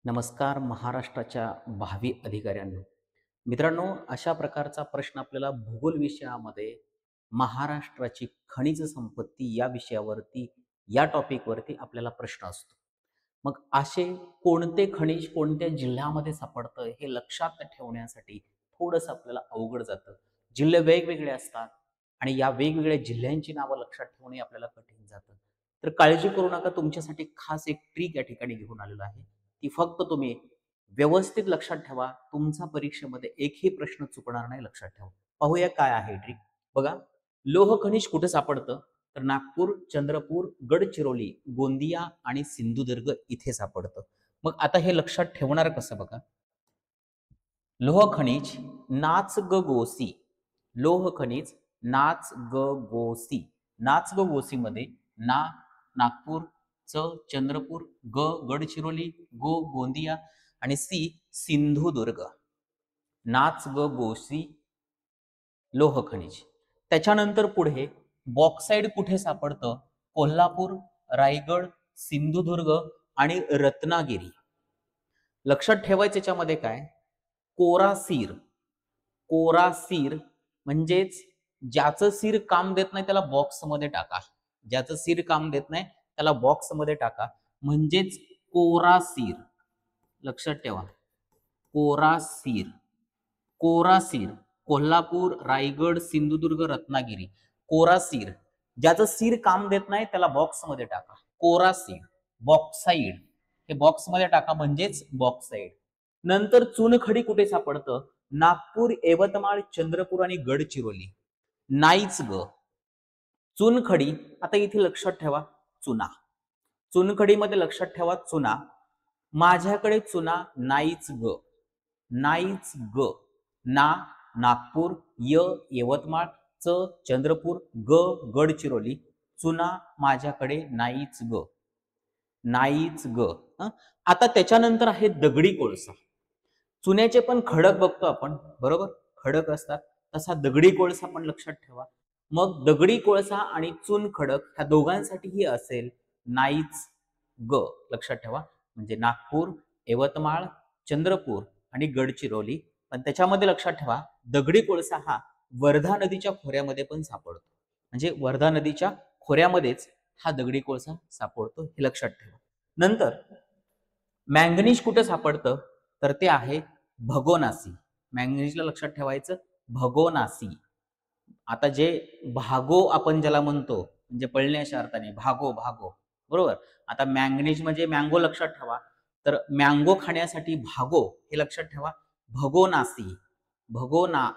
नमस्कार महाराष्ट्राच्या भावी अधिकाऱ्यांनो. मित्रांनो, अशा प्रकारचा प्रश्न आपल्याला भूगोल विषयामध्ये महाराष्ट्राची खनिज संपत्ती या विषयावरती या टॉपिकवरती आपल्याला प्रश्न असतो. मग असे कोणते खनिज कोणत्या जिल्ह्यामध्ये सापडतं हे लक्षात ठेवण्यासाठी थोडंसं आपल्याला अवघड जातं. जिल्हे वेगवेगळे असतात आणि या वेगवेगळ्या जिल्ह्यांची नावं लक्षात ठेवणे आपल्याला कठीण जातं. तर काळजी करू नका, तुमच्यासाठी खास एक ट्रिक या ठिकाणी घेऊन आलेलो आहे. ती फक्त तुम्ही व्यवस्थित लक्षात ठेवा. तुमचा परीक्षेमध्ये एकही प्रश्न चुकणार नाही, लक्षात ठेवा. पाहूया काय आहे ट्रिक. बघा, लोह खनिज कुठे सापडतं? तर नागपूर, चंद्रपूर, गडचिरोली, गोंदिया आणि सिंधुदुर्ग इथे सापडतं. मग आता हे लक्षात ठेवणार कसं बघा. लोह खनिज नाचगगोसी. लोह खनिज नाचगगोसी. नाचगगोसी मध्ये ना नागपूर, च चंद्रपूर, ग गडचिरोली, गो गोंदिया आणि सी सिंधुदुर्ग. नाचगगोसी लोह खनिज. त्याच्यानंतर पुढे बॉक्साईड कुठे सापडतं? कोल्हापूर, रायगड, सिंधुदुर्ग आणि रत्नागिरी. लक्षात ठेवायचं याच्यामध्ये काय, कोरासीर. कोरासीर म्हणजेच ज्याचं सिर काम देत नाही त्याला बॉक्समध्ये टाका. ज्याचं सिर काम देत नाही त्याला बॉक्समध्ये टाका, म्हणजेच कोरासीर. लक्षात ठेवा, कोरासीर. कोरासीर कोल्हापूर, रायगड, सिंधुदुर्ग, रत्नागिरी. कोरासीर ज्याचं सिर काम देत नाही त्याला बॉक्समध्ये टाका. कोरासीर. बॉक्साईड हे बॉक्समध्ये टाका, म्हणजेच बॉक्साईड. नंतर चुनखडी कुठे सापडतं? नागपूर, यवतमाळ, चंद्रपूर आणि गडचिरोली. नाहीच ग. चुनखडी. आता इथे लक्षात ठेवा, चुना. चुनखडीमध्ये लक्षात ठेवा चुना. माझ्याकडे चुना नाहीच ग. नाहीच ग. ना नागपूर, यवतमाळ, च चंद्रपूर, गडचिरोली. चुना माझ्याकडे नाहीच ग. नाहीच ग. आता त्याच्यानंतर आहे दगडी कोळसा. चुन्याचे पण खडक बघतो आपण, बरोबर, खडक असतात, तसा दगडी कोळसा पण लक्षात ठेवा. मग दगडी कोळसा आणि चुन खडक ह्या दोघांसाठीही असेल नाहीच ग. लक्षात ठेवा, म्हणजे नागपूर, यवतमाळ, चंद्रपूर आणि गडचिरोली. पण त्याच्यामध्ये लक्षात ठेवा, दगडी कोळसा हा वर्धा नदीच्या खोऱ्यामध्ये पण सापडतो. म्हणजे वर्धा नदीच्या खोऱ्यामध्येच हा दगडी कोळसा सापडतो, हे लक्षात ठेवा. नंतर मॅंगनीज कुठे सापडतं? तर ते आहे भगोनासी. मॅंगनीजला लक्षात ठेवायचं, भगोनासी. आता जे भागो आपण ज्याला म्हणतो, म्हणजे पळण्याच्या अर्थाने भागो भागो, बरोबर. आता मॅंगनीज म्हणजे मँगो लक्षात ठेवा, तर मँगो खाण्यासाठी भागो हे लक्षात ठेवा. भगोनासी. भगोना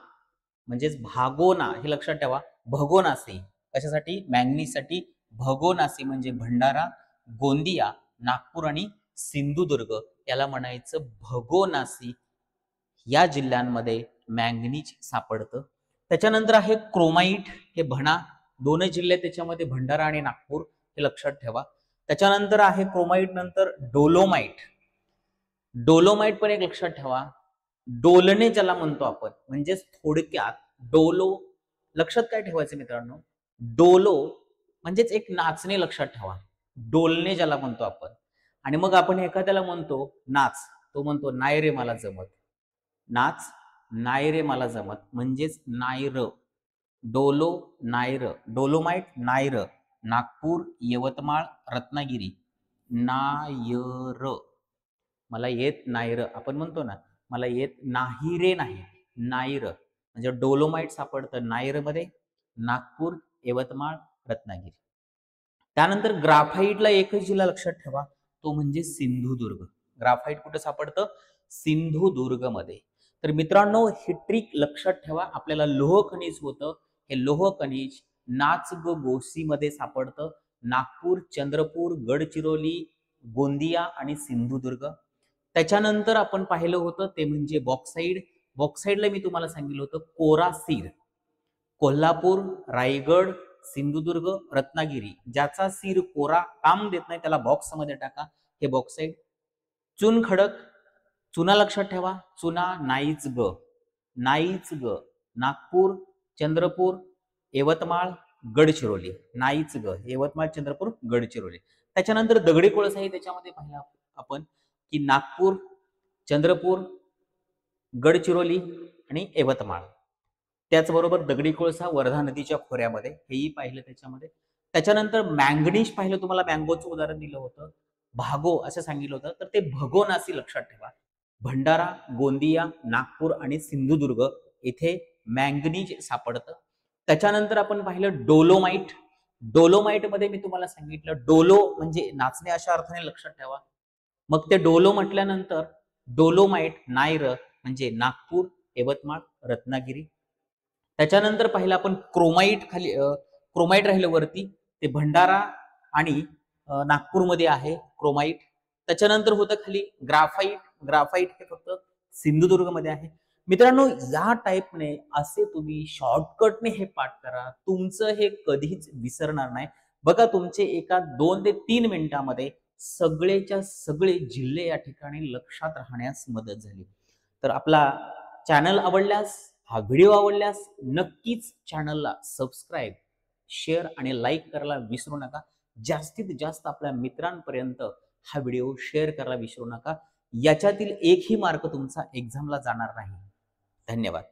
म्हणजेच भागोना हे लक्षात ठेवा. भगोनासी कशासाठी? मॅंगनीजसाठी. भगोनासी म्हणजे भंडारा, गोंदिया, नागपूर आणि सिंधुदुर्ग याला म्हणायचं भगोनासी. या जिल्ह्यांमध्ये मॅंगनीज सापडतं. त्याच्यानंतर आहे क्रोमाइट. हे भणा. दोन जिल्हे त्याच्यामध्ये, भंडारा आणि नागपूर, हे लक्षात ठेवा. त्याच्यानंतर आहे क्रोमाइट नंतर डोलोमाइट. डोलोमाइट पण एक लक्षात ठेवा. डोलणे ज्याला म्हणतो आपण, म्हणजेच थोडक्यात डोलो. लक्षात काय ठेवायचं मित्रांनो, डोलो म्हणजेच एक नाचणे, लक्षात ठेवा. डोलणे ज्याला म्हणतो आपण. आणि मग आपण एखाद्याला म्हणतो नाच, तो म्हणतो नाही रे मला जमत. नाच नाही रे मला जमत, म्हणजेच नायर. डोलो नायर. डोलोमाइट नायर. नागपूर, यवतमाळ, रत्नागिरी. नायर. मला येत नाही र, आपण म्हणतो ना, मला येत नाही रे, नाही, नायर. म्हणजे डोलोमाइट सापडतं नायर मध्ये, नागपूर, यवतमाळ, रत्नागिरी. त्यानंतर ग्राफाईटला एकच जिल्हा लक्षात ठेवा, तो म्हणजे सिंधुदुर्ग. ग्राफाईट कुठे सापडतं? सिंधुदुर्ग मध्ये. तर मित्रांनो, ही ट्रिक लक्षात ठेवा. आपल्याला लोह खनिज होतं, हे लोह खनिज नाचगगोसी मध्ये सापडतं. नागपूर, चंद्रपूर, गडचिरोली, गोंदिया आणि सिंधुदुर्ग. त्याच्यानंतर आपण पाहिलं होतं ते म्हणजे बॉक्साईड. बॉक्साईडला मी तुम्हाला सांगितलं होतं कोरासीर. कोल्हापूर, रायगड, सिंधुदुर्ग, रत्नागिरी. ज्याचा सिर कोरा काम देत नाही त्याला बॉक्समध्ये टाका, हे बॉक्साईड. चुन खडक. चुना लक्षात ठेवा, चुना नाहीच ग. नाहीच ग. नागपूर, चंद्रपूर, यवतमाळ, गडचिरोली. नाहीच ग. यवतमाळ, चंद्रपूर, गडचिरोली. त्याच्यानंतर दगडी कोळसाही त्याच्यामध्ये पाहिला आपण. की नागपूर, चंद्रपूर, गडचिरोली आणि यवतमाळ. त्याचबरोबर दगडी कोळसा वर्धा नदीच्या खोऱ्यामध्ये हेही पाहिलं त्याच्यामध्ये. त्याच्यानंतर मॅंगनीज पाहिलं, तुम्हाला मँगोचं उदाहरण दिलं होतं. भागो असं सांगितलं होतं, तर ते भगोनासी लक्षात ठेवा. भंडारा, गोंदिया, नागपूर आणि सिंधुदुर्ग इथे मॅंगनीज सापडतं. त्याच्यानंतर आपण पाहिलं डोलोमाइट. डोलोमाइट मध्ये मी तुम्हाला सांगितलं डोलो म्हणजे नाचणे अशा अर्थाने लक्षात ठेवा. मग ते डोलो म्हटल्यानंतर डोलोमाइट नायर म्हणजे नागपूर, यवतमाळ, रत्नागिरी. त्याच्यानंतर पाहिलं आपण क्रोमाइट, खाली क्रोमाइट राहिलं वरती, ते भंडारा आणि नागपूरमध्ये आहे क्रोमाइट. त्याच्यानंतर होतं खाली ग्राफाईट. ग्राफाईट हे फक्त सिंधुदुर्गमध्ये आहे. मित्रांनो, या टाईपने असे तुम्ही शॉर्टकटने हे पाठ करा, तुमचं हे कधीच विसरणार नाही. बघा, तुमचे एका 2 ते 3 मिनिटामध्ये सगळेच्या सगळे जिल्हे या ठिकाणी लक्षात राहण्यास मदत झाली. तर आपला चॅनल आवडल्यास, हा व्हिडिओ आवडल्यास नक्कीच चॅनलला सबस्क्राईब, शेअर आणि लाईक करायला विसरू नका. जास्तीत जास्त आपल्या मित्रांपर्यंत हा व्हिडिओ शेअर करायला विसरू नका. याच्यातील एकही मार्क तुमचा एक्झामला जाणार नाही. धन्यवाद.